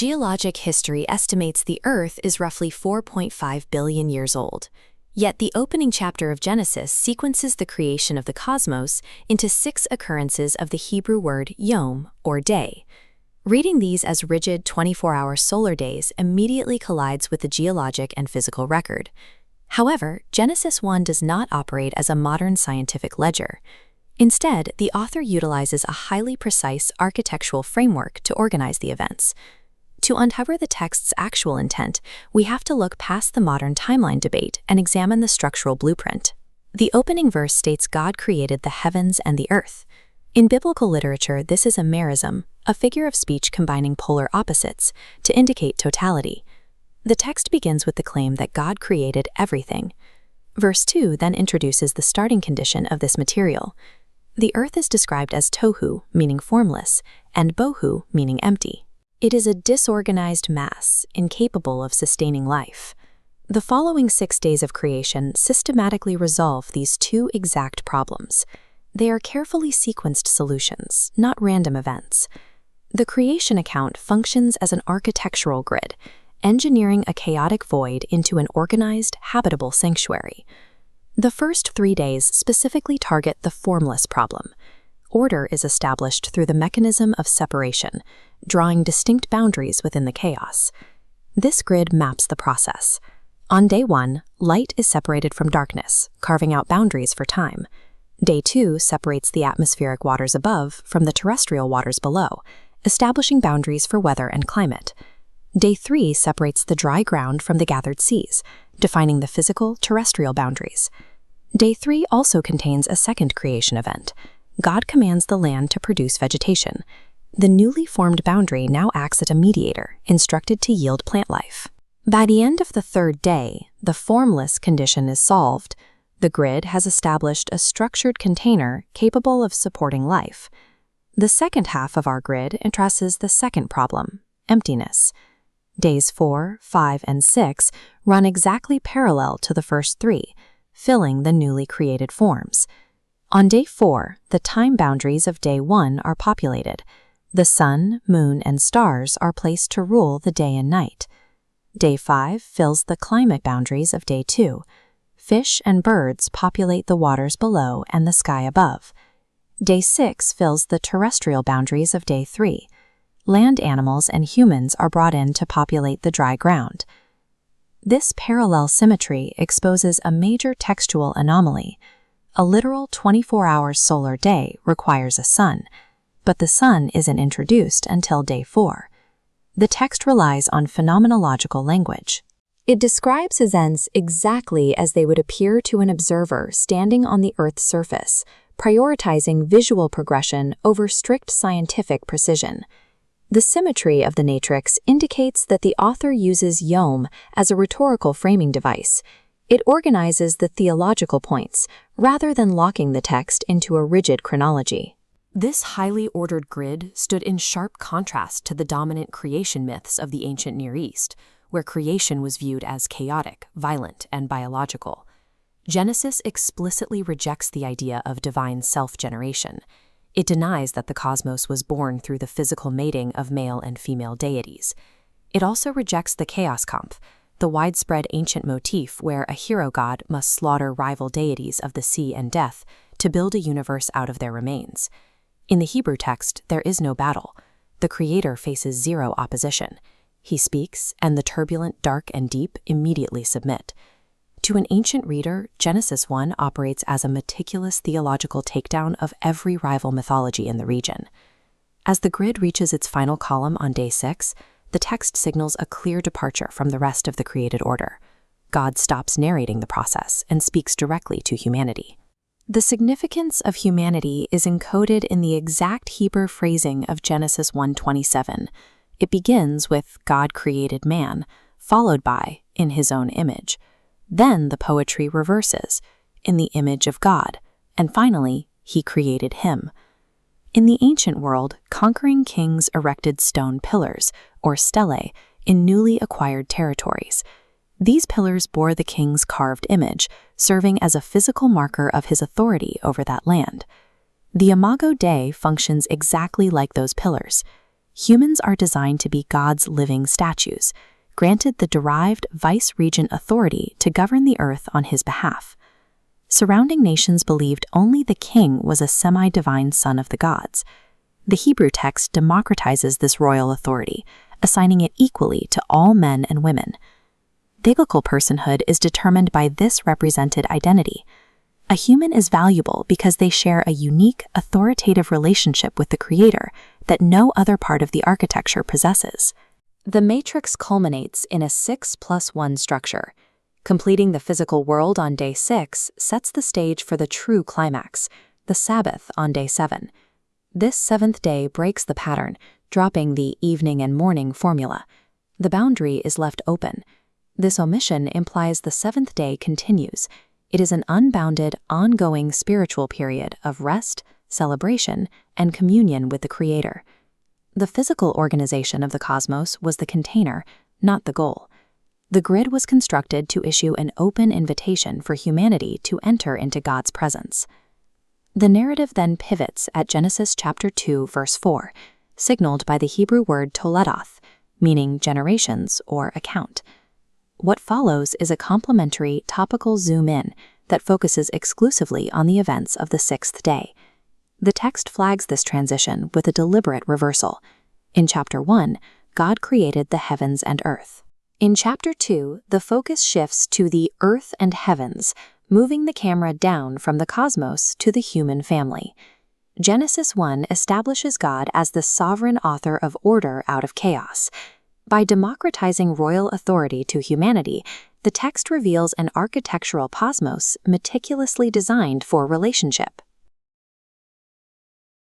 Geologic history estimates the Earth is roughly 4.5 billion years old. Yet the opening chapter of Genesis sequences the creation of the cosmos into 6 occurrences of the Hebrew word yom, or day. Reading these as rigid 24-hour solar days immediately collides with the geologic and physical record. However, Genesis 1 does not operate as a modern scientific ledger. Instead, the author utilizes a highly precise architectural framework to organize the events. To uncover the text's actual intent, we have to look past the modern timeline debate and examine the structural blueprint. The opening verse states God created the heavens and the earth. In biblical literature, this is a merism, a figure of speech combining polar opposites, to indicate totality. The text begins with the claim that God created everything. Verse 2 then introduces the starting condition of this material. The earth is described as tohu, meaning formless, and bohu, meaning empty. It is a disorganized mass, incapable of sustaining life. The following 6 days of creation systematically resolve these 2 exact problems. They are carefully sequenced solutions, not random events. The creation account functions as an architectural grid, engineering a chaotic void into an organized, habitable sanctuary. The first 3 days specifically target the formless problem. Order is established through the mechanism of separation, drawing distinct boundaries within the chaos. This grid maps the process. On day 1, light is separated from darkness, carving out boundaries for time. Day 2 separates the atmospheric waters above from the terrestrial waters below, establishing boundaries for weather and climate. Day 3 separates the dry ground from the gathered seas, defining the physical, terrestrial boundaries. Day 3 also contains a second creation event. God commands the land to produce vegetation. The newly formed boundary now acts as a mediator, instructed to yield plant life. By the end of the 3rd day, the formless condition is solved. The grid has established a structured container capable of supporting life. The second half of our grid addresses the second problem, emptiness. Days 4, 5, and 6 run exactly parallel to the first 3, filling the newly created forms. On day 4, the time boundaries of day 1 are populated. The sun, moon, and stars are placed to rule the day and night. Day 5 fills the climate boundaries of day 2. Fish and birds populate the waters below and the sky above. Day 6 fills the terrestrial boundaries of day 3. Land animals and humans are brought in to populate the dry ground. This parallel symmetry exposes a major textual anomaly. A literal 24-hour solar day requires a sun, but the sun isn't introduced until day 4. The text relies on phenomenological language. It describes events exactly as they would appear to an observer standing on the Earth's surface, prioritizing visual progression over strict scientific precision. The symmetry of the matrix indicates that the author uses yom as a rhetorical framing device. It organizes the theological points, rather than locking the text into a rigid chronology. This highly ordered grid stood in sharp contrast to the dominant creation myths of the ancient Near East, where creation was viewed as chaotic, violent, and biological. Genesis explicitly rejects the idea of divine self-generation. It denies that the cosmos was born through the physical mating of male and female deities. It also rejects the chaos kampf, the widespread ancient motif where a hero god must slaughter rival deities of the sea and death to build a universe out of their remains. In the Hebrew text, there is no battle. The creator faces 0 opposition. He speaks, and the turbulent, dark, and deep immediately submit. To an ancient reader, Genesis 1 operates as a meticulous theological takedown of every rival mythology in the region. As the grid reaches its final column on day 6, the text signals a clear departure from the rest of the created order. God stops narrating the process and speaks directly to humanity. The significance of humanity is encoded in the exact Hebrew phrasing of Genesis 1:27. It begins with God created man, followed by in his own image. Then the poetry reverses, in the image of God, and finally, he created him. In the ancient world, conquering kings erected stone pillars, or stelae, in newly acquired territories. These pillars bore the king's carved image, serving as a physical marker of his authority over that land. The Imago Dei functions exactly like those pillars. Humans are designed to be God's living statues, granted the derived vice-regent authority to govern the earth on his behalf. Surrounding nations believed only the king was a semi-divine son of the gods. The Hebrew text democratizes this royal authority, assigning it equally to all men and women. Biblical personhood is determined by this represented identity. A human is valuable because they share a unique, authoritative relationship with the Creator that no other part of the architecture possesses. The matrix culminates in a 6+1 structure. Completing the physical world on day 6 sets the stage for the true climax, the Sabbath on day 7. This seventh day breaks the pattern, dropping the evening and morning formula. The boundary is left open. This omission implies the seventh day continues. It is an unbounded, ongoing spiritual period of rest, celebration, and communion with the Creator. The physical organization of the cosmos was the container, not the goal. The grid was constructed to issue an open invitation for humanity to enter into God's presence. The narrative then pivots at Genesis chapter 2, verse 4, signaled by the Hebrew word toledoth, meaning generations or account. What follows is a complementary topical zoom-in that focuses exclusively on the events of the sixth day. The text flags this transition with a deliberate reversal. In chapter 1, God created the heavens and earth. In chapter 2, the focus shifts to the earth and heavens, moving the camera down from the cosmos to the human family. Genesis 1 establishes God as the sovereign author of order out of chaos. By democratizing royal authority to humanity, the text reveals an architectural cosmos meticulously designed for relationship.